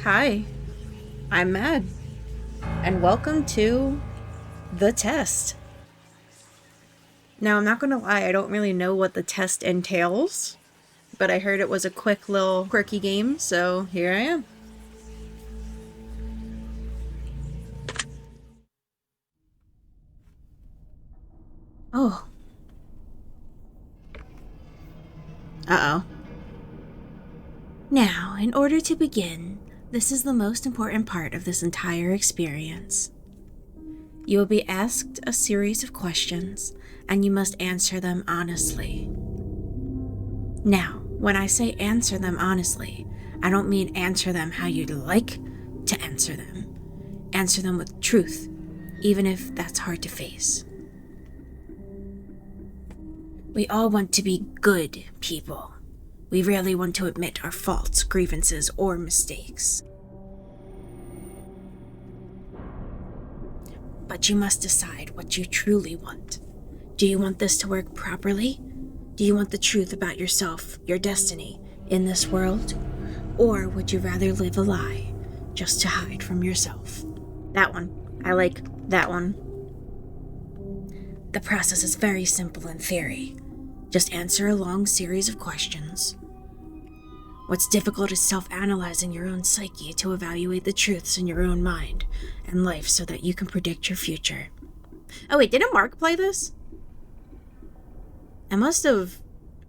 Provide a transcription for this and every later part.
Hi, I'm Mad, and welcome to the test. Now, I'm not gonna lie, I don't really know what the test entails, but I heard it was a quick little quirky game, so here I am. Oh. Uh-oh. Now, in order to begin, this is the most important part of this entire experience. You will be asked a series of questions, and you must answer them honestly. Now, when I say answer them honestly, I don't mean answer them how you'd like to answer them. Answer them with truth, even if that's hard to face. We all want to be good people. We rarely want to admit our faults, grievances, or mistakes. But you must decide what you truly want. Do you want this to work properly? Do you want the truth about yourself, your destiny, in this world? Or would you rather live a lie, just to hide from yourself? That one. I like that one. The process is very simple in theory. Just answer a long series of questions. What's difficult is self-analyzing your own psyche to evaluate the truths in your own mind and life so that you can predict your future. Oh wait, didn't Mark play this? I must have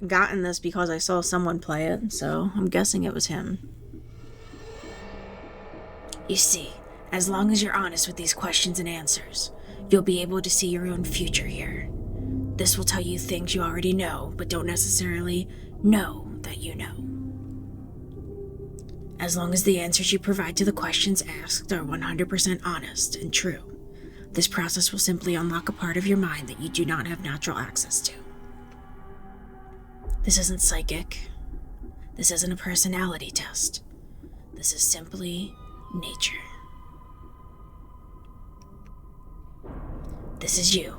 gotten this because I saw someone play it, so I'm guessing it was him. You see, as long as you're honest with these questions and answers, you'll be able to see your own future here. This will tell you things you already know, but don't necessarily know that you know. As long as the answers you provide to the questions asked are 100% honest and true, this process will simply unlock a part of your mind that you do not have natural access to. This isn't psychic. This isn't a personality test. This is simply nature. This is you.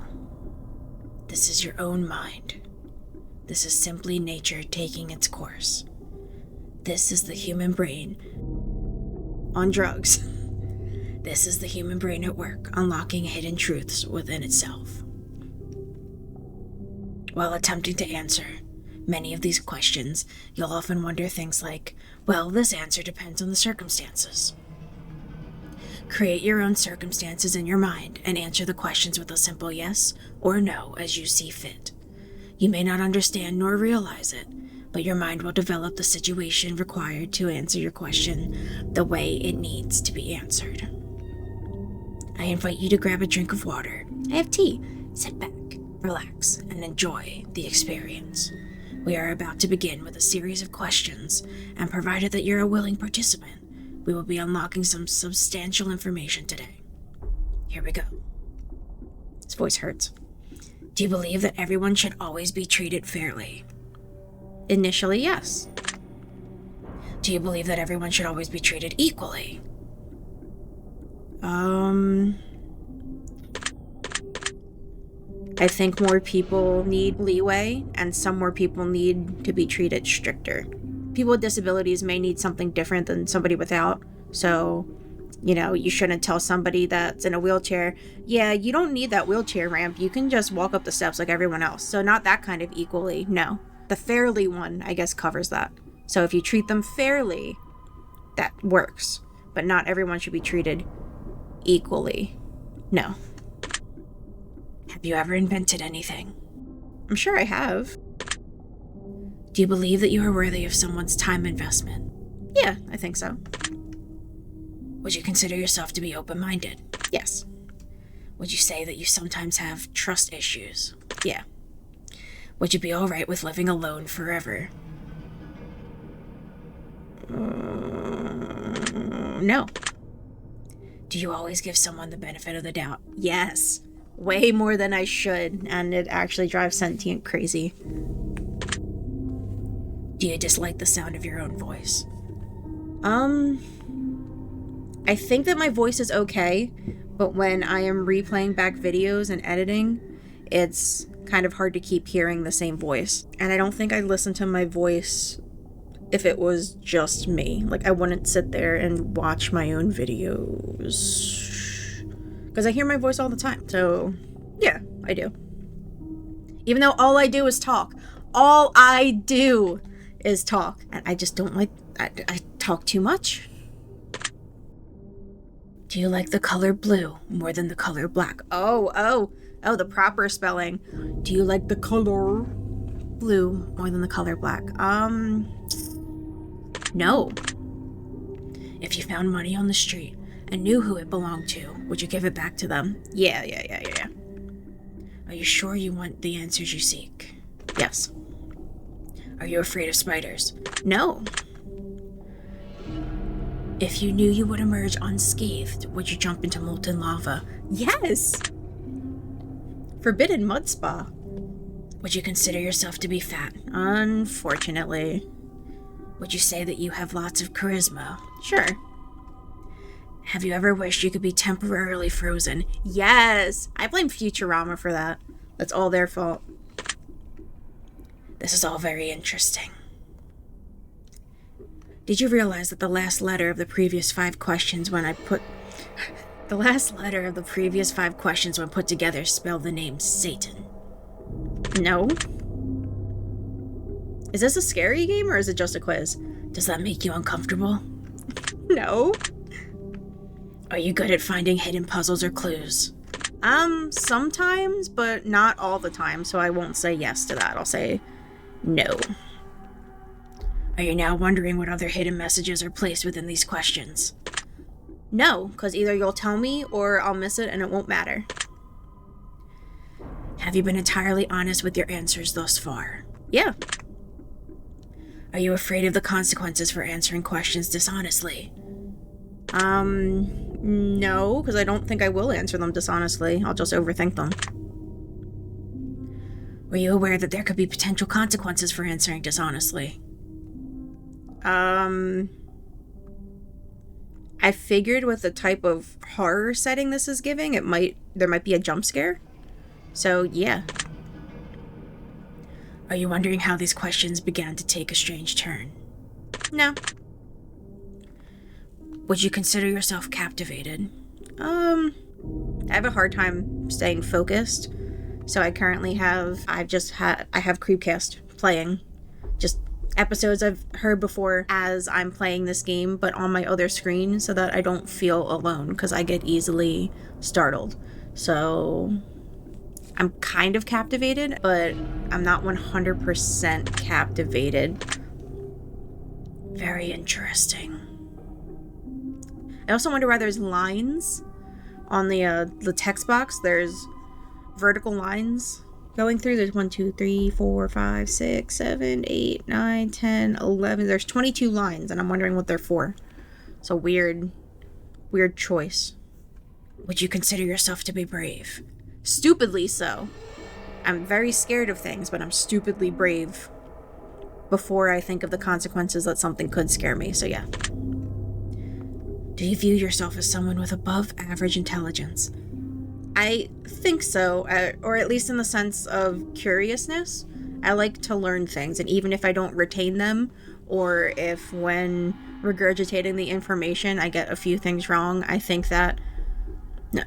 This is your own mind. This is simply nature taking its course. This is the human brain on drugs. This is the human brain at work, unlocking hidden truths within itself. While attempting to answer many of these questions, you'll often wonder things like, well, this answer depends on the circumstances. Create your own circumstances in your mind and answer the questions with a simple yes or no as you see fit. You may not understand nor realize it, but your mind will develop the situation required to answer your question the way it needs to be answered. I invite you to grab a drink of water. I have tea. Sit back, relax, and enjoy the experience. We are about to begin with a series of questions, and provided that you're a willing participant, we will be unlocking some substantial information today. Here we go. His voice hurts. Do you believe that everyone should always be treated fairly? Initially, yes. Do you believe that everyone should always be treated equally? I think more people need leeway, and some more people need to be treated stricter. People with disabilities may need something different than somebody without, so, you shouldn't tell somebody that's in a wheelchair, yeah, you don't need that wheelchair ramp, you can just walk up the steps like everyone else. So not that kind of equally, no. The fairly one, I guess, covers that. So if you treat them fairly, that works. But not everyone should be treated equally. No. Have you ever invented anything? I'm sure I have. Do you believe that you are worthy of someone's time investment? Yeah, I think so. Would you consider yourself to be open-minded? Yes. Would you say that you sometimes have trust issues? Yeah. Would you be alright with living alone forever? No. Do you always give someone the benefit of the doubt? Yes. Way more than I should, and it actually drives sentient crazy. Do you dislike the sound of your own voice? I think that my voice is okay, but when I am replaying back videos and editing, it's kind of hard to keep hearing the same voice. And I don't think I listen to my voice if it was just me. Like, I wouldn't sit there and watch my own videos. Because I hear my voice all the time. So, yeah, I do. Even though all I do is talk. All I do is talk. And I just don't like... I talk too much. Do you like the color blue more than the color black? Oh, the proper spelling. Do you like the color blue more than the color black? No. If you found money on the street and knew who it belonged to, would you give it back to them? Yeah. Are you sure you want the answers you seek? Yes. Are you afraid of spiders? No. If you knew you would emerge unscathed, would you jump into molten lava? Yes! Forbidden mud spa. Would you consider yourself to be fat? Unfortunately. Would you say that you have lots of charisma? Sure. Have you ever wished you could be temporarily frozen? Yes! I blame Futurama for that. That's all their fault. This is all very interesting. Did you realize that the last letter of the previous 5 questions when put together spell the name Satan? No. Is this a scary game or is it just a quiz? Does that make you uncomfortable? No. Are you good at finding hidden puzzles or clues? Sometimes, but not all the time, so I won't say yes to that. I'll say no. Are you now wondering what other hidden messages are placed within these questions? No, because either you'll tell me or I'll miss it and it won't matter. Have you been entirely honest with your answers thus far? Yeah. Are you afraid of the consequences for answering questions dishonestly? No, because I don't think I will answer them dishonestly. I'll just overthink them. Were you aware that there could be potential consequences for answering dishonestly? I figured with the type of horror setting this is giving, there might be a jump scare. So, yeah. Are you wondering how these questions began to take a strange turn? No. Would you consider yourself captivated? I have a hard time staying focused. So I currently have Creepcast playing. Just episodes I've heard before as I'm playing this game, but on my other screen so that I don't feel alone, because I get easily startled. So I'm kind of captivated, but I'm not 100% captivated. Very interesting. I also wonder why there's lines on the text box. There's vertical lines going through. There's 1, 2, 3, 4, 5, 6, 7, 8, 9, 10, 11. There's 22 lines, and I'm wondering what they're for. It's a weird choice. Would you consider yourself to be brave? Stupidly so. I'm very scared of things, but I'm stupidly brave before I think of the consequences that something could scare me. So yeah. Do you view yourself as someone with above average intelligence? I think so, or at least in the sense of curiousness. I like to learn things, and even if I don't retain them, or if when regurgitating the information I get a few things wrong, I think that... No,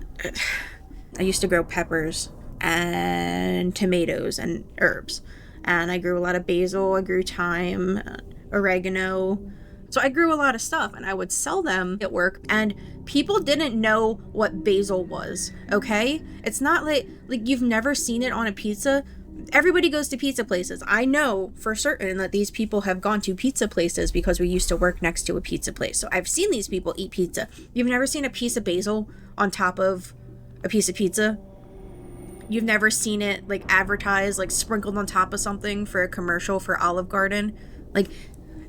I used to grow peppers and tomatoes and herbs, and I grew a lot of basil, I grew thyme, oregano. So I grew a lot of stuff, and I would sell them at work, and people didn't know what basil was, okay? It's not like you've never seen it on a pizza. Everybody goes to pizza places. I know for certain that these people have gone to pizza places because we used to work next to a pizza place. So I've seen these people eat pizza. You've never seen a piece of basil on top of a piece of pizza? You've never seen it, advertised, sprinkled on top of something for a commercial for Olive Garden?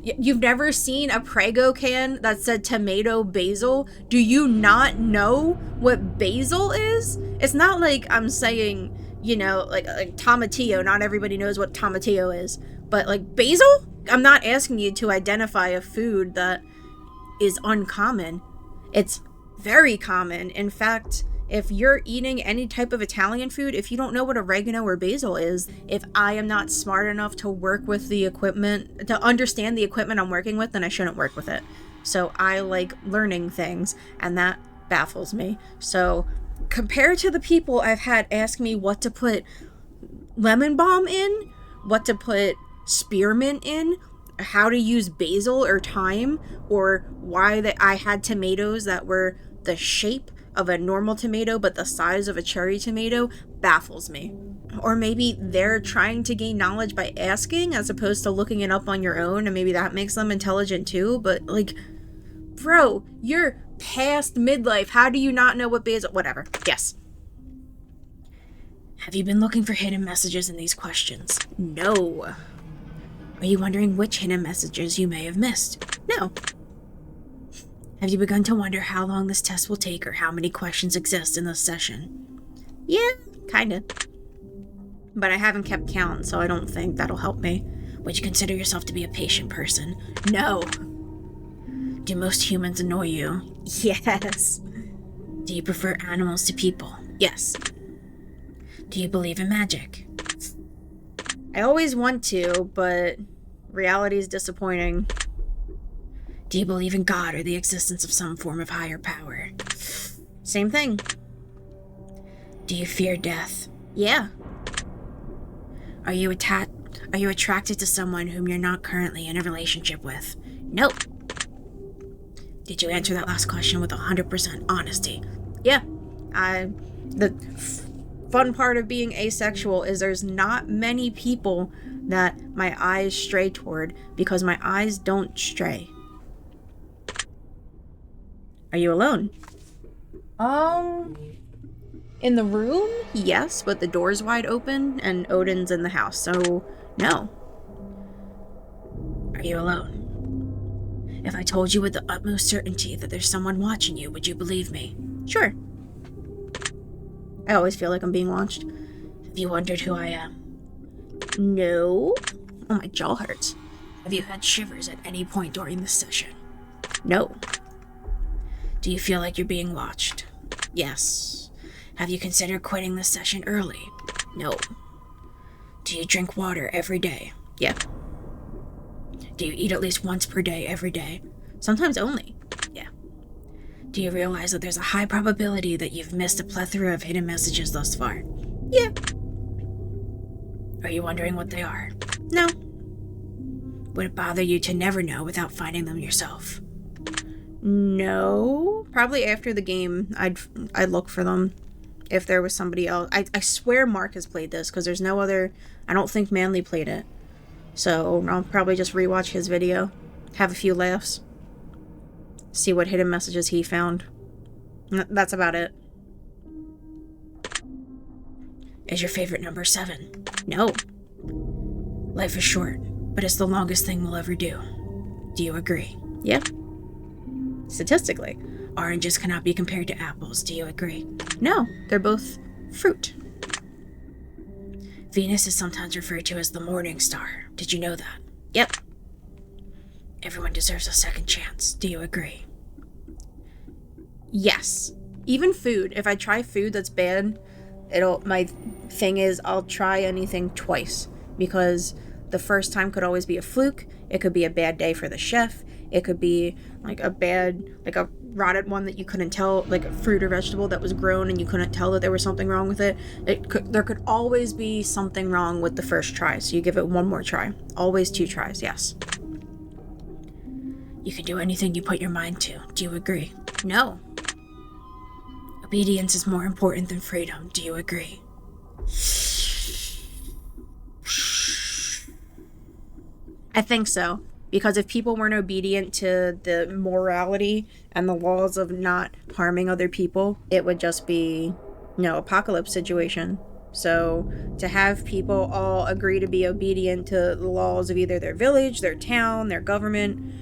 You've never seen a Prego can that said tomato basil? Do you not know what basil is? It's not like I'm saying, like tomatillo. Not everybody knows what tomatillo is. But basil? I'm not asking you to identify a food that is uncommon. It's very common. In fact, If you're eating any type of Italian food, if you don't know what oregano or basil is, if I am not smart enough to work with the equipment, to understand the equipment I'm working with, then I shouldn't work with it. So I like learning things, and that baffles me. So compared to the people I've had ask me what to put lemon balm in, what to put spearmint in, how to use basil or thyme, or why that I had tomatoes that were the shape of a normal tomato but the size of a cherry tomato, baffles me. Or maybe they're trying to gain knowledge by asking as opposed to looking it up on your own, and maybe that makes them intelligent too. But like, bro, you're past midlife. How do you not know what basil? Whatever. Yes. Have you been looking for hidden messages in these questions? No. Are you wondering which hidden messages you may have missed? No. Have you begun to wonder how long this test will take or how many questions exist in this session? Yeah, kinda. But I haven't kept count, so I don't think that'll help me. Would you consider yourself to be a patient person? No. Do most humans annoy you? Yes. Do you prefer animals to people? Yes. Do you believe in magic? I always want to, but reality is disappointing. Do you believe in God or the existence of some form of higher power? Same thing. Do you fear death? Yeah. Are you attracted to someone whom you're not currently in a relationship with? Nope. Did you answer that last question with 100% honesty? Yeah. The fun part of being asexual is there's not many people that my eyes stray toward because my eyes don't stray. Are you alone? In the room? Yes, but the door's wide open and Odin's in the house, so no. Are you alone? If I told you with the utmost certainty that there's someone watching you, would you believe me? Sure. I always feel like I'm being watched. Have you wondered who I am? No. Oh, my jaw hurts. Have you had shivers at any point during this session? No. Do you feel like you're being watched? Yes. Have you considered quitting this session early? No. Do you drink water every day? Yeah. Do you eat at least once per day every day? Sometimes only. Yeah. Do you realize that there's a high probability that you've missed a plethora of hidden messages thus far? Yeah. Are you wondering what they are? No. Would it bother you to never know without finding them yourself? No. Probably after the game, I'd look for them. If there was somebody else. I swear Mark has played this, because there's no other... I don't think Manly played it. So I'll probably just rewatch his video. Have a few laughs. See what hidden messages he found. That's about it. Is your favorite number 7? No. Life is short, but it's the longest thing we'll ever do. Do you agree? Yeah. Statistically. Oranges cannot be compared to apples. Do you agree? No, they're both fruit. Venus is sometimes referred to as the morning star. Did you know that? Yep. Everyone deserves a second chance. Do you agree? Yes. Even food. If I try food that's bad, my thing is I'll try anything twice, because the first time could always be a fluke. It could be a bad day for the chef. It could be like a rotted one that you couldn't tell, like a fruit or vegetable that was grown and you couldn't tell that there was something wrong with it. There could always be something wrong with the first try, so you give it one more try. Always 2 tries, yes. You can do anything you put your mind to. Do you agree? No. Obedience is more important than freedom. Do you agree? I think so. Because if people weren't obedient to the morality and the laws of not harming other people, it would just be, apocalypse situation. So to have people all agree to be obedient to the laws of either their village, their town, their government,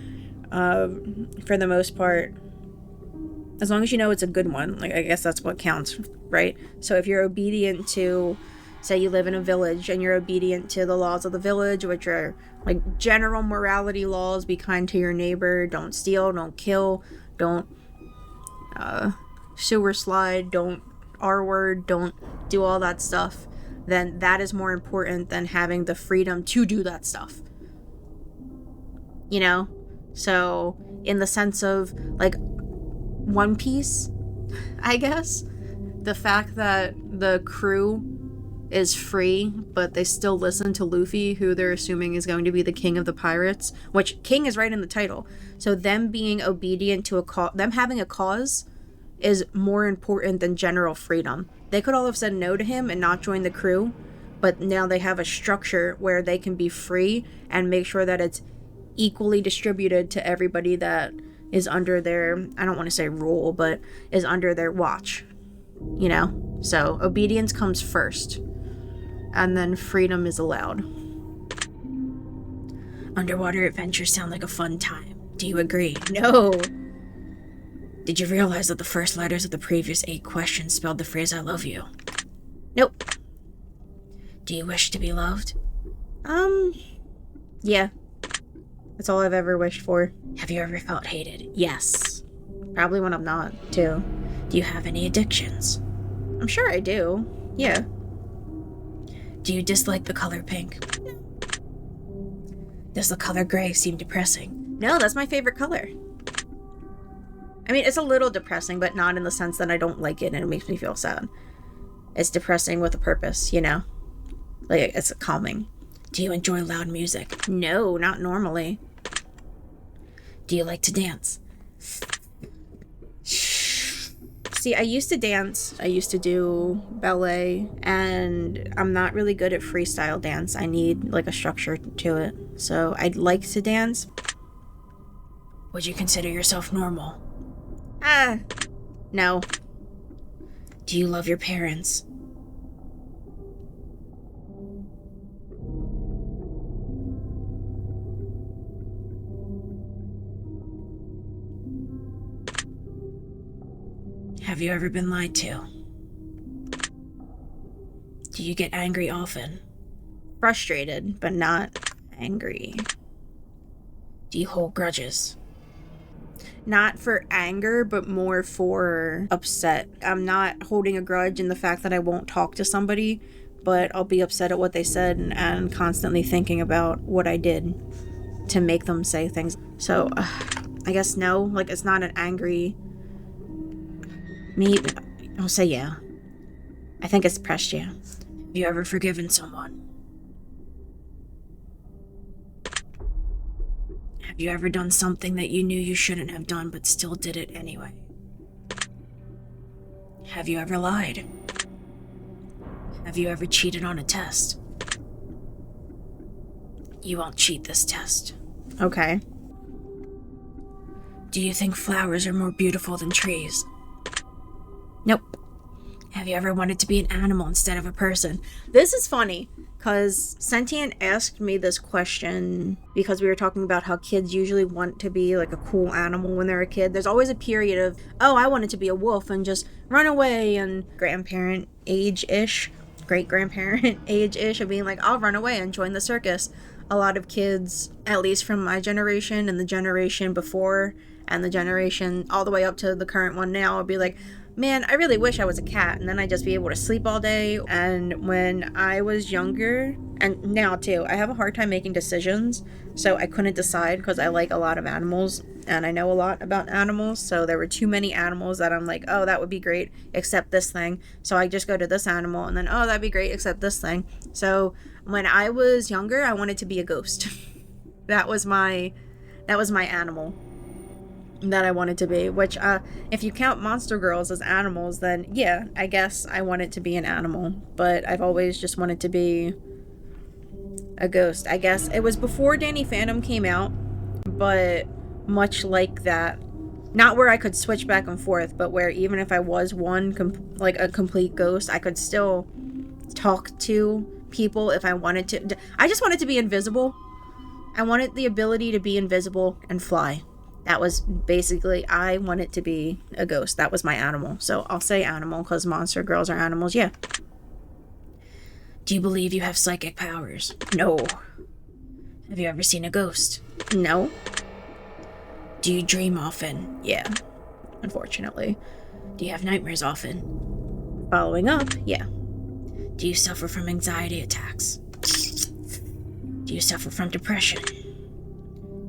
for the most part, as long as you know it's a good one, I guess that's what counts, right? So if you're obedient to, say you live in a village and you're obedient to the laws of the village, which are like general morality laws: be kind to your neighbor, don't steal, don't kill, don't sewer slide, don't R word, don't do all that stuff, then that is more important than having the freedom to do that stuff. You know? So, in the sense of, like, One Piece, I guess, the fact that the crew is free, but they still listen to Luffy, who they're assuming is going to be the king of the pirates, which king is right in the title. So them being obedient to them having a cause is more important than general freedom. They could all have said no to him and not join the crew, but now they have a structure where they can be free and make sure that it's equally distributed to everybody that is under their, I don't want to say rule, but is under their watch, you know? So obedience comes first, and then freedom is allowed. Underwater adventures sound like a fun time. Do you agree? No. Did you realize that the first letters of the previous 8 questions spelled the phrase I love you? Nope. Do you wish to be loved? Yeah. That's all I've ever wished for. Have you ever felt hated? Yes. Probably when I'm not, too. Do you have any addictions? I'm sure I do. Yeah. Do you dislike the color pink? Does the color gray seem depressing? No, that's my favorite color. I mean, it's a little depressing, but not in the sense that I don't like it and it makes me feel sad. It's depressing with a purpose, you know? Like, it's calming. Do you enjoy loud music? No, not normally. Do you like to dance? See, I used to dance. I used to do ballet, and I'm not really good at freestyle dance. I need, like, a structure to it. So I'd like to dance. Would you consider yourself normal? No. Do you love your parents? Have you ever been lied to? Do you get angry often? Frustrated, but not angry. Do you hold grudges? Not for anger, but more for upset. I'm not holding a grudge in the fact that I won't talk to somebody, but I'll be upset at what they said and constantly thinking about what I did to make them say things. So, I guess no. Like, it's not an angry... Maybe. I'll say yeah. I think it's pressed, yeah. Have you ever forgiven someone? Have you ever done something that you knew you shouldn't have done but still did it anyway? Have you ever lied? Have you ever cheated on a test? You won't cheat this test. Okay. Do you think flowers are more beautiful than trees? Nope. Have you ever wanted to be an animal instead of a person? This is funny, because Sentient asked me this question because we were talking about how kids usually want to be like a cool animal when they're a kid. There's always a period of, oh, I wanted to be a wolf and just run away, and grandparent age-ish, great-grandparent age-ish of being like, I'll run away and join the circus. A lot of kids, at least from my generation and the generation before and the generation all the way up to the current one now, would be like, man, I really wish I was a cat, and then I'd just be able to sleep all day. And when I was younger, and now too, I have a hard time making decisions, so I couldn't decide because I like a lot of animals, and I know a lot about animals, so there were too many animals that I'm like, oh, that would be great, except this thing. So I just go to this animal, and then, oh, that'd be great, except this thing. So when I was younger, I wanted to be a ghost. That was my animal that I wanted to be, which if you count monster girls as animals, then yeah, I guess I wanted to be an animal, but I've always just wanted to be a ghost. I guess it was before Danny Phantom came out, but much like that, not where I could switch back and forth, but where even if I was like a complete ghost, I could still talk to people if I wanted to. I just wanted to be invisible. I wanted the ability to be invisible and fly. That was basically, I wanted to be a ghost. That was my animal. So I'll say animal because monster girls are animals. Yeah. Do you believe you have psychic powers? No. Have you ever seen a ghost? No. Do you dream often? Yeah. Unfortunately. Do you have nightmares often? Following up, yeah. Do you suffer from anxiety attacks? Do you suffer from depression?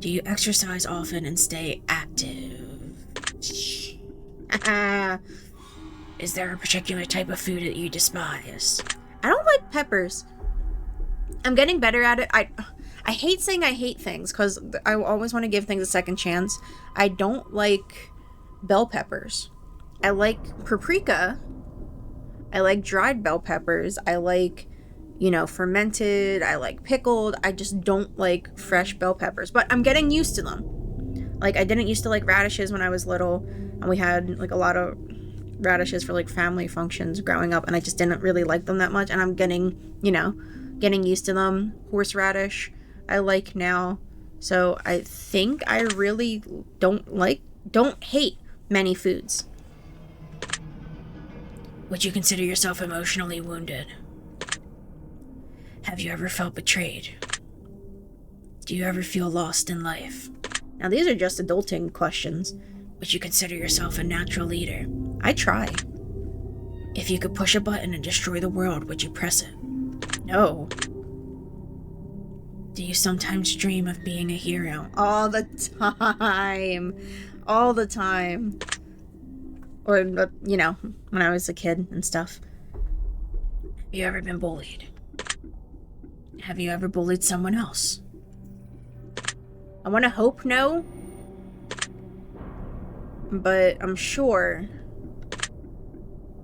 Do you exercise often and stay active? Is there a particular type of food that you despise? I don't like peppers. I'm getting better at it. I hate saying I hate things because I always want to give things a second chance. I don't like bell peppers. I like paprika. I like dried bell peppers. I like, fermented. I like pickled. I just don't like fresh bell peppers. But I'm getting used to them. Like, I didn't used to like radishes when I was little. And we had like a lot of radishes for like family functions growing up. And I just didn't really like them that much. And I'm getting used to them. Horseradish, I like now. So I think I really don't hate many foods. Would you consider yourself emotionally wounded? Have you ever felt betrayed? Do you ever feel lost in life? Now these are just adulting questions. Would you consider yourself a natural leader? I try. If you could push a button and destroy the world, would you press it? No. Do you sometimes dream of being a hero? All the time. All the time. Or, when I was a kid and stuff. Have you ever been bullied? Have you ever bullied someone else? I want to hope no. But I'm sure.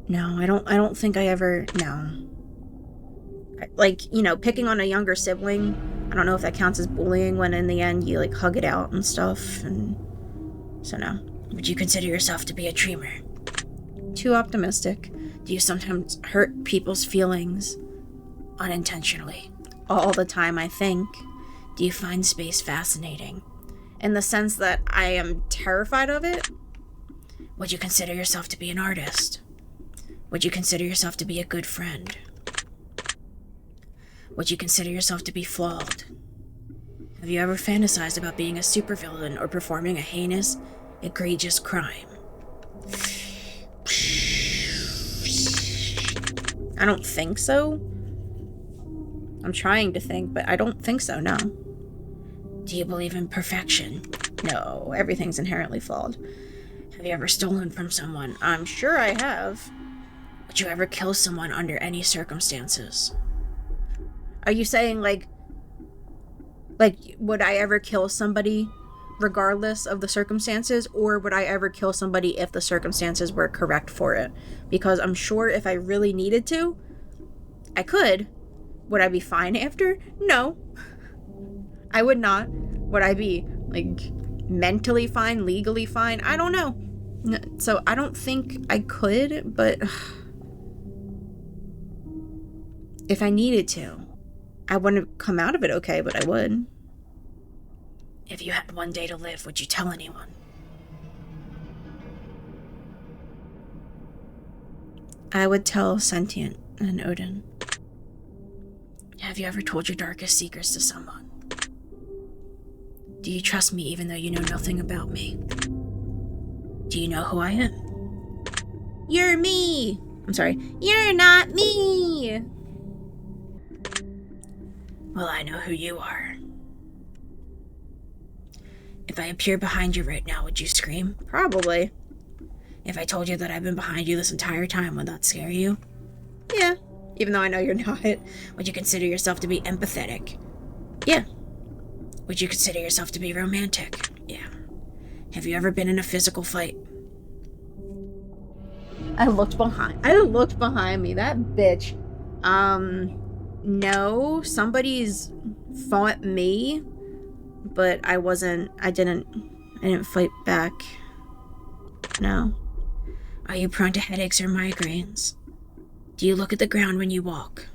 No, I don't think I ever, no. Like, picking on a younger sibling, I don't know if that counts as bullying when in the end you, hug it out and stuff, and so no. Would you consider yourself to be a dreamer? Too optimistic. Do you sometimes hurt people's feelings unintentionally? All the time, I think. Do you find space fascinating? In the sense that I am terrified of it? Would you consider yourself to be an artist? Would you consider yourself to be a good friend? Would you consider yourself to be flawed? Have you ever fantasized about being a supervillain or performing a heinous, egregious crime? I don't think so. I'm trying to think, but I don't think so, no. Do you believe in perfection? No, everything's inherently flawed. Have you ever stolen from someone? I'm sure I have. Would you ever kill someone under any circumstances? Are you saying, would I ever kill somebody regardless of the circumstances, or would I ever kill somebody if the circumstances were correct for it? Because I'm sure if I really needed to, I could. Would I be fine after? No. I would not. Would I be, mentally fine, legally fine? I don't know. So I don't think I could, but if I needed to, I wouldn't come out of it okay, but I would. If you had one day to live, would you tell anyone? I would tell Sentient and Odin. Have you ever told your darkest secrets to someone? Do you trust me even though you know nothing about me? Do you know who I am? You're me! I'm sorry. You're not me! Well, I know who you are. If I appear behind you right now, would you scream? Probably. If I told you that I've been behind you this entire time, would that scare you? Yeah. Even though I know you're not. Would you consider yourself to be empathetic? Yeah. Would you consider yourself to be romantic? Yeah. Have you ever been in a physical fight? I looked behind me. That bitch. No. Somebody's fought me, but I didn't fight back. No. Are you prone to headaches or migraines? Do you look at the ground when you walk?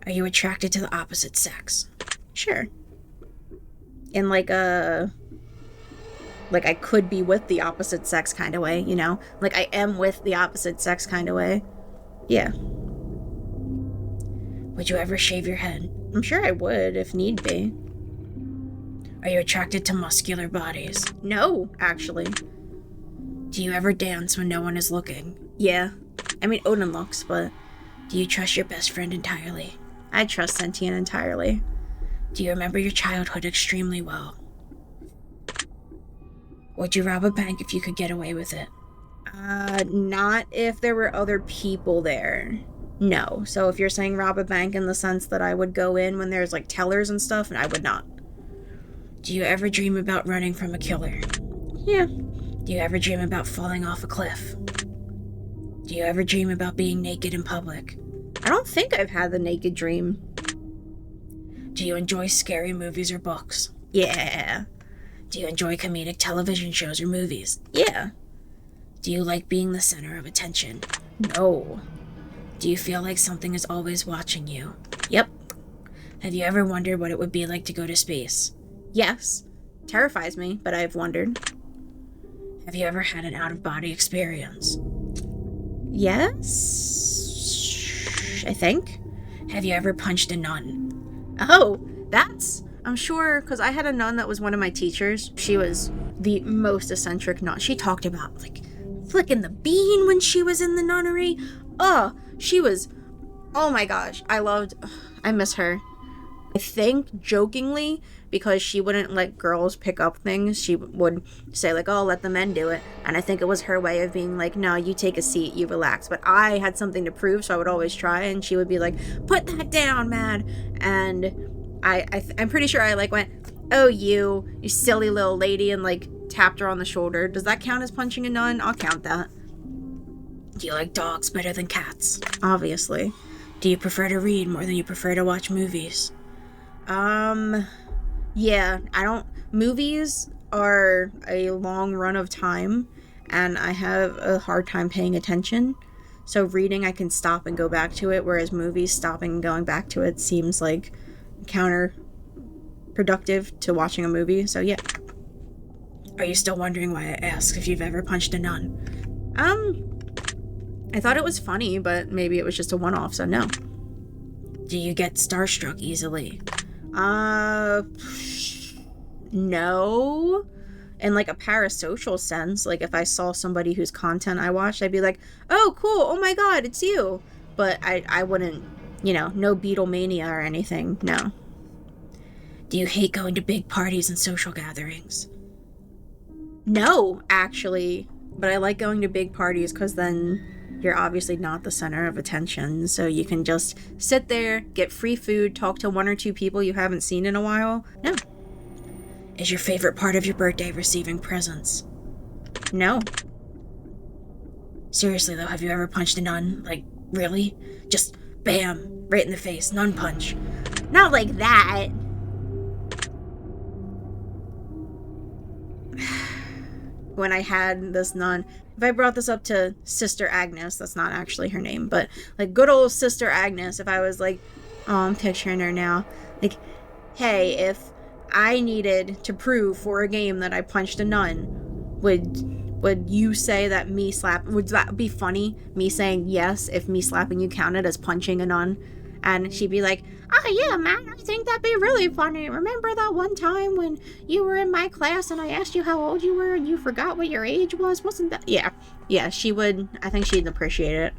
Are you attracted to the opposite sex? Sure. In I could be with the opposite sex kind of way, I am with the opposite sex kind of way. Yeah. Would you ever shave your head? I'm sure I would if need be. Are you attracted to muscular bodies? No, actually. Do you ever dance when no one is looking? Yeah. I mean, Odin looks, but Do you trust your best friend entirely? I trust Sentient entirely. Do you remember your childhood extremely well? Would you rob a bank if you could get away with it? Not if there were other people there. No. So if you're saying rob a bank in the sense that I would go in when there's like tellers and stuff, and I would not. Do you ever dream about running from a killer? Yeah. Do you ever dream about falling off a cliff? Do you ever dream about being naked in public? I don't think I've had the naked dream. Do you enjoy scary movies or books? Yeah. Do you enjoy comedic television shows or movies? Yeah. Do you like being the center of attention? No. Do you feel like something is always watching you? Yep. Have you ever wondered what it would be like to go to space? Yes. Terrifies me, but I've wondered. Have you ever had an out-of-body experience? Yes. I think. Have you ever punched a nun? Oh, I'm sure, because I had a nun that was one of my teachers. She was the most eccentric nun. She talked about, like, flicking the bean when she was in the nunnery. Oh my gosh, I miss her. I think, jokingly, because she wouldn't let girls pick up things, she would say, like, oh, let the men do it. And I think it was her way of being like, no, you take a seat, you relax. But I had something to prove, so I would always try, and she would be like, put that down, man. And I'm pretty sure I, like, went, oh, you silly little lady, and, like, tapped her on the shoulder. Does that count as punching a nun? I'll count that. Do you like dogs better than cats? Obviously. Do you prefer to read more than you prefer to watch movies? Yeah, movies are a long run of time, and I have a hard time paying attention. So reading, I can stop and go back to it, whereas movies, stopping and going back to it seems like counterproductive to watching a movie, so yeah. Are you still wondering why I asked if you've ever punched a nun? I thought it was funny, but maybe it was just a one-off, so no. Do you get starstruck easily? No. In, like, a parasocial sense, like, if I saw somebody whose content I watched, I'd be like, oh, cool, oh my god, it's you. But I wouldn't, no Beatlemania or anything, no. Do you hate going to big parties and social gatherings? No, actually. But I like going to big parties because then you're obviously not the center of attention. So you can just sit there, get free food, talk to one or two people you haven't seen in a while. No. Is your favorite part of your birthday receiving presents? No. Seriously though, have you ever punched a nun? Like, really? Just bam, right in the face, nun punch. Not like that. When I had this nun, if I brought this up to Sister Agnes, that's not actually her name, but like good old Sister Agnes, if I was like, oh, I'm picturing her now, like, hey, if I needed to prove for a game that I punched a nun, would you say that would that be funny, me saying yes if me slapping you counted as punching a nun? And she'd be like, oh yeah, man, I think that'd be really funny. Remember that one time when you were in my class and I asked you how old you were and you forgot what your age was? Wasn't that? Yeah, she would. I think she'd appreciate it.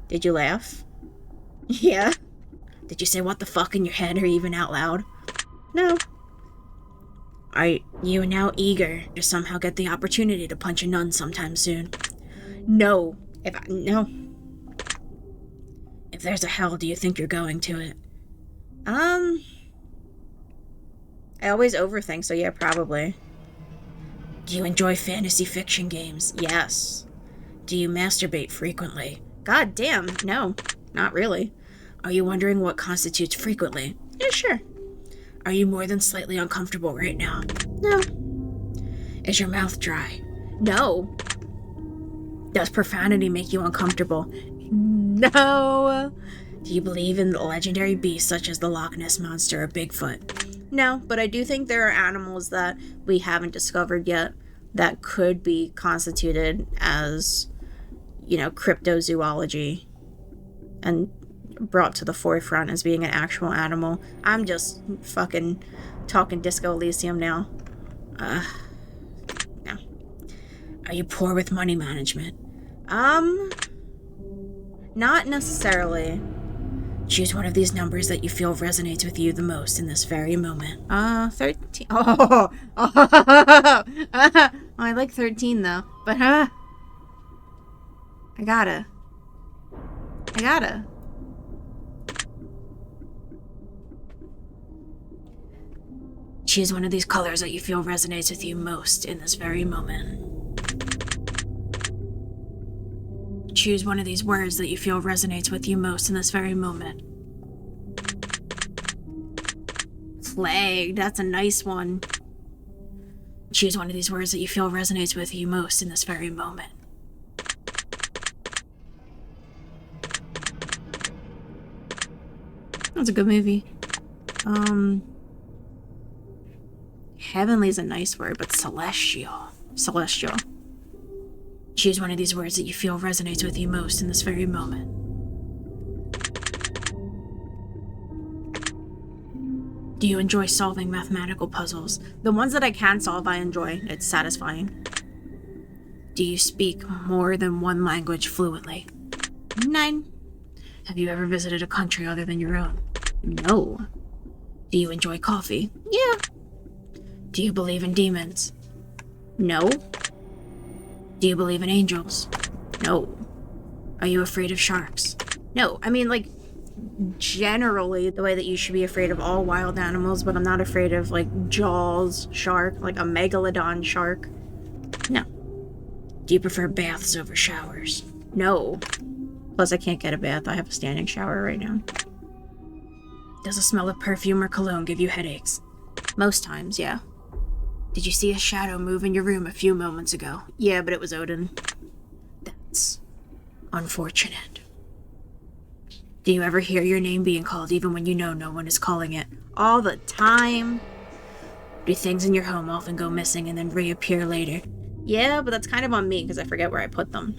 Did you laugh? Yeah. Did you say what the fuck in your head or even out loud? No. Are you now eager to somehow get the opportunity to punch a nun sometime soon? No. No. If there's a hell, do you think you're going to it? I always overthink, so yeah, probably. Do you enjoy fantasy fiction games? Yes. Do you masturbate frequently? God damn, no, not really. Are you wondering what constitutes frequently? Yeah, sure. Are you more than slightly uncomfortable right now? No. Is your mouth dry? No. Does profanity make you uncomfortable? No. Do you believe in legendary beasts such as the Loch Ness Monster or Bigfoot? No, but I do think there are animals that we haven't discovered yet that could be constituted as, cryptozoology and brought to the forefront as being an actual animal. I'm just fucking talking Disco Elysium now. No. Are you poor with money management? Not necessarily. Choose one of these numbers that you feel resonates with you the most in this very moment. 13. Oh, I like 13 though. But I gotta. Choose one of these colors that you feel resonates with you most in this very moment. Choose one of these words that you feel resonates with you most in this very moment. Flag, that's a nice one. Choose one of these words that you feel resonates with you most in this very moment. That's a good movie. Heavenly is a nice word, but celestial. Celestial. Choose one of these words that you feel resonates with you most in this very moment. Do you enjoy solving mathematical puzzles? The ones that I can solve, I enjoy. It's satisfying. Do you speak more than one language fluently? 9. Have you ever visited a country other than your own? No. Do you enjoy coffee? Yeah. Do you believe in demons? No. Do you believe in angels? No. Are you afraid of sharks? No. I mean, like, generally the way that you should be afraid of all wild animals, but I'm not afraid of, like, Jaws shark, like a megalodon shark. No. Do you prefer baths over showers? No. Plus, I can't get a bath. I have a standing shower right now. Does the smell of perfume or cologne give you headaches? Most times, yeah. Did you see a shadow move in your room a few moments ago? Yeah, but it was Odin. That's unfortunate. Do you ever hear your name being called even when you know no one is calling it? All the time. Do things in your home often go missing and then reappear later? Yeah, but that's kind of on me because I forget where I put them.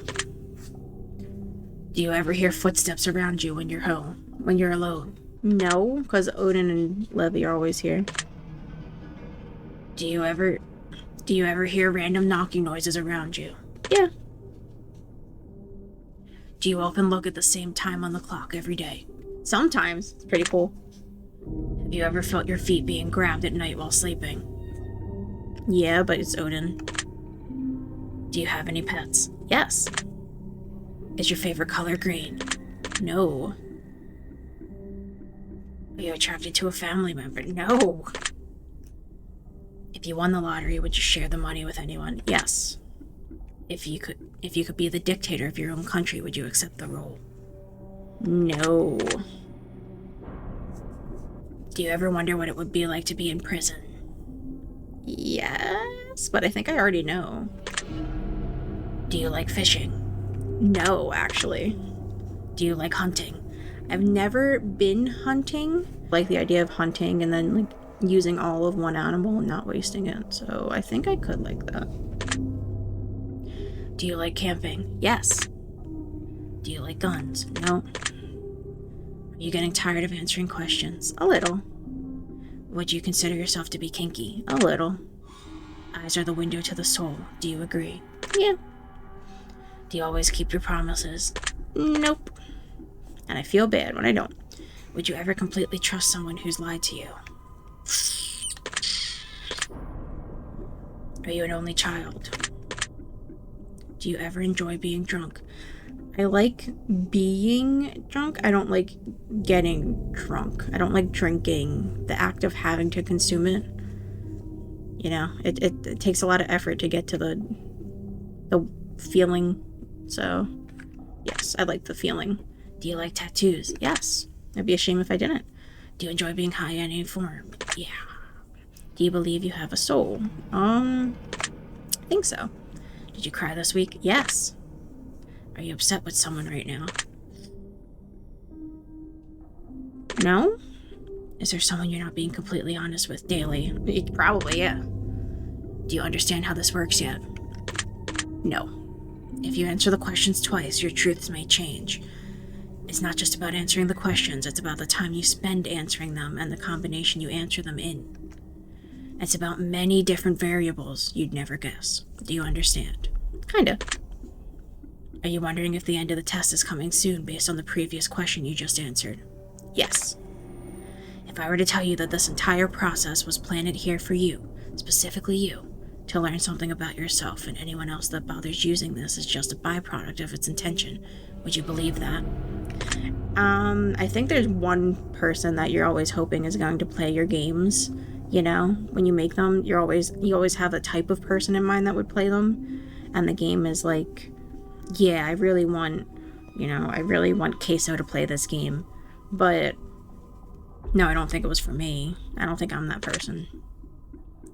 Do you ever hear footsteps around you when you're home, when you're alone? No, because Odin and Levi are always here. Do you ever hear random knocking noises around you? Yeah. Do you often look at the same time on the clock every day? Sometimes. It's pretty cool. Have you ever felt your feet being grabbed at night while sleeping? Yeah, but it's Odin. Do you have any pets? Yes. Is your favorite color green? No. Are you attracted to a family member? No. If you won the lottery, would you share the money with anyone? Yes. If you could be the dictator of your own country, would you accept the role? No. Do you ever wonder what it would be like to be in prison? Yes, but I think I already know. Do you like fishing? No, actually. Do you like hunting? I've never been hunting. Like the idea of hunting and then like using all of one animal and not wasting it. So I think I could like that. Do you like camping? Yes. Do you like guns? No. Are you getting tired of answering questions? A little. Would you consider yourself to be kinky? A little. Eyes are the window to the soul. Do you agree? Yeah. Do you always keep your promises? Nope. And I feel bad when I don't. Would you ever completely trust someone who's lied to you? Are you an only child? Do you ever enjoy being drunk? I like being drunk. I don't like getting drunk. I don't like drinking. The act of having to consume it. You know, it takes a lot of effort to get to the feeling. So, yes, I like the feeling. Do you like tattoos? Yes. I'd be ashamed if I didn't. Do you enjoy being high in any form? Yeah. Do you believe you have a soul? I think so. Did you cry this week? Yes. Are you upset with someone right now? No? Is there someone you're not being completely honest with daily? Probably, yeah. Do you understand how this works yet? No. If you answer the questions twice, your truths may change. It's not just about answering the questions, it's about the time you spend answering them and the combination you answer them in. It's about many different variables you'd never guess. Do you understand? Kinda. Are you wondering if the end of the test is coming soon based on the previous question you just answered? Yes. If I were to tell you that this entire process was planted here for you, specifically you, to learn something about yourself, and anyone else that bothers using this is just a byproduct of its intention, would you believe that? I think there's one person that you're always hoping is going to play your games. You know, when you make them, you always have a type of person in mind that would play them. And the game is like, yeah, I really want Queso to play this game. But no, I don't think it was for me. I don't think I'm that person.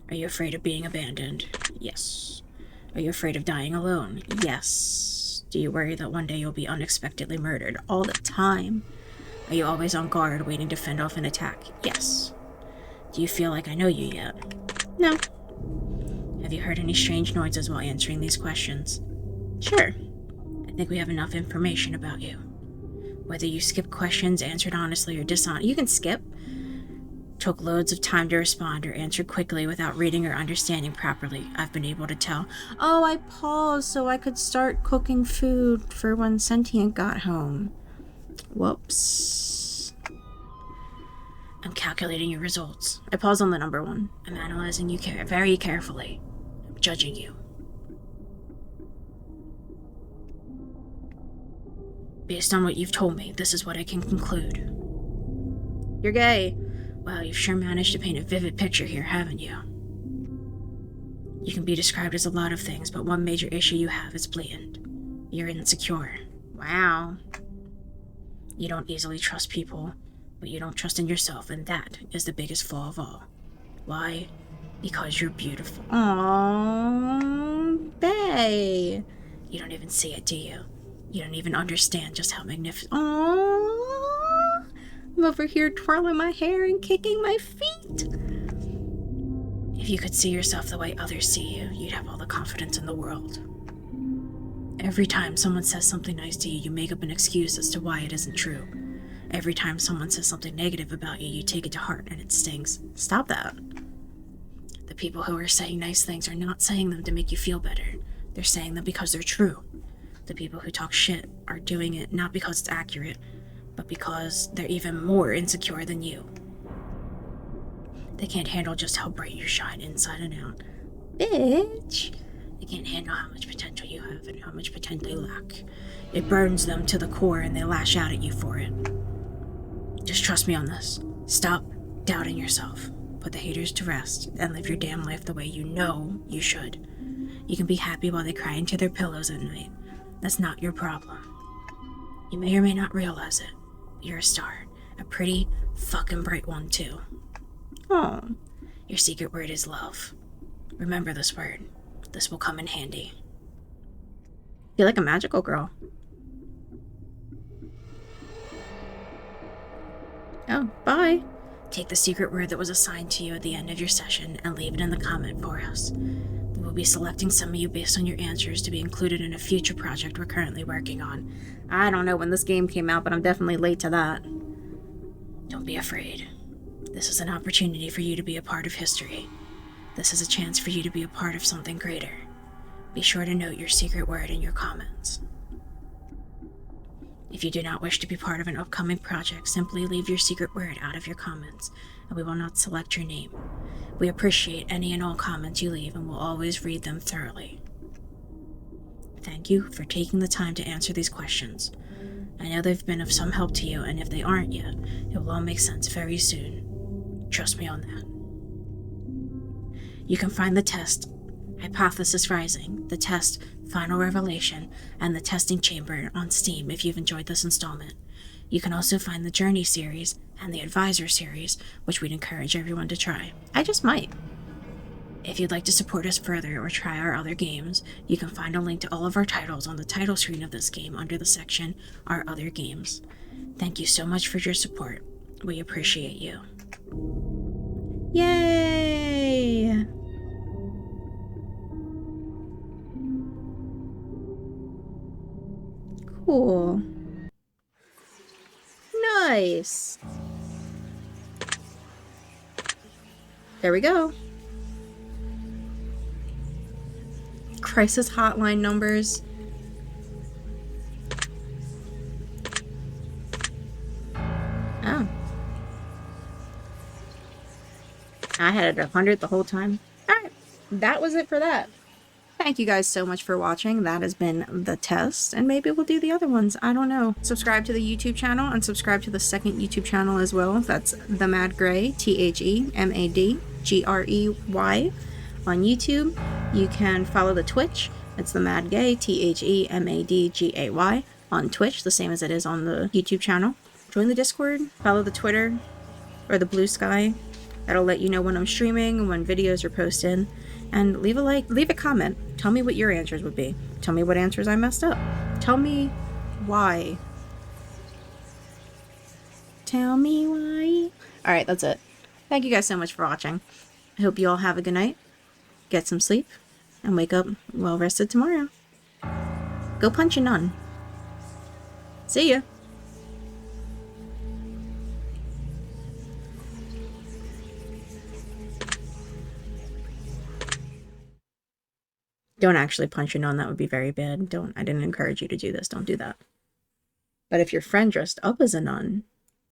Are you afraid of being abandoned? Yes. Are you afraid of dying alone? Yes. Do you worry that one day you'll be unexpectedly murdered? All the time. Are you always on guard, waiting to fend off an attack? Yes. Do you feel like I know you yet? No. Have you heard any strange noises while answering these questions? Sure. I think we have enough information about you. Whether you skip questions, answered honestly or dishonestly, You can skip. took loads of time to respond, or answered quickly without reading or understanding properly, I've been able to tell. Oh, I paused so I could start cooking food for when Sentient got home. Whoops. I'm calculating your results. I paused on the number 1. I'm analyzing you very carefully. I'm judging you. Based on what you've told me, this is what I can conclude. You're gay. Wow, you've sure managed to paint a vivid picture here, haven't you? You can be described as a lot of things, but one major issue you have is blatant. You're insecure. Wow. You don't easily trust people, but you don't trust in yourself, and that is the biggest flaw of all. Why? Because you're beautiful. Aww, bae. You don't even see it, do you? You don't even understand just how magnificent. Aww. I'm over here twirling my hair and kicking my feet. If you could see yourself the way others see you, you'd have all the confidence in the world. Every time someone says something nice to you, you make up an excuse as to why it isn't true. Every time someone says something negative about you, you take it to heart and it stings. Stop that. The people who are saying nice things are not saying them to make you feel better. They're saying them because they're true. The people who talk shit are doing it not because it's accurate, but because they're even more insecure than you. They can't handle just how bright you shine inside and out. Bitch. They can't handle how much potential you have and how much potential they lack. It burns them to the core and they lash out at you for it. Just trust me on this. Stop doubting yourself. Put the haters to rest and live your damn life the way you know you should. You can be happy while they cry into their pillows at night. That's not your problem. You may or may not realize it. You're a star. A pretty, fucking bright one, too. Oh. Your secret word is love. Remember this word. This will come in handy. You're like a magical girl. Oh, bye. Take the secret word that was assigned to you at the end of your session and leave it in the comment for us. We will be selecting some of you based on your answers to be included in a future project we're currently working on. I don't know when this game came out, but I'm definitely late to that. Don't be afraid. This is an opportunity for you to be a part of history. This is a chance for you to be a part of something greater. Be sure to note your secret word in your comments. If you do not wish to be part of an upcoming project, simply leave your secret word out of your comments, and we will not select your name. We appreciate any and all comments you leave and will always read them thoroughly. Thank you for taking the time to answer these questions. I know they've been of some help to you, and if they aren't yet, it will all make sense very soon. Trust me on that. You can find the test, Hypothesis Rising, the test, Final Revelation, and the Testing Chamber on Steam if you've enjoyed this installment. You can also find the Journey series and the Advisor series, which we'd encourage everyone to try. I just might. If you'd like to support us further or try our other games, you can find a link to all of our titles on the title screen of this game under the section Our Other Games. Thank you so much for your support. We appreciate you. Yay! Cool. Nice. There we go. Crisis hotline numbers. I had it 100 the whole time. Alright, that was it for that. Thank you guys so much for watching. That has been the test, and maybe we'll do the other ones. I don't know. Subscribe to the YouTube channel and subscribe to the second YouTube channel as well. That's The Mad Grey, ThemadGrey on YouTube. You can follow the Twitch. It's The Mad Gay, ThemadGay on Twitch, the same as it is on the YouTube channel. Join the Discord, follow the Twitter or the Bluesky. That'll let you know when I'm streaming, when videos are posted. And leave a like, leave a comment. Tell me what your answers would be. Tell me what answers I messed up. Tell me why. Tell me why. Alright, that's it. Thank you guys so much for watching. I hope you all have a good night. Get some sleep. And wake up well rested tomorrow. Go punch a nun. See ya. Don't actually punch a nun, that would be very bad. I didn't encourage you to do this, don't do that. But if your friend dressed up as a nun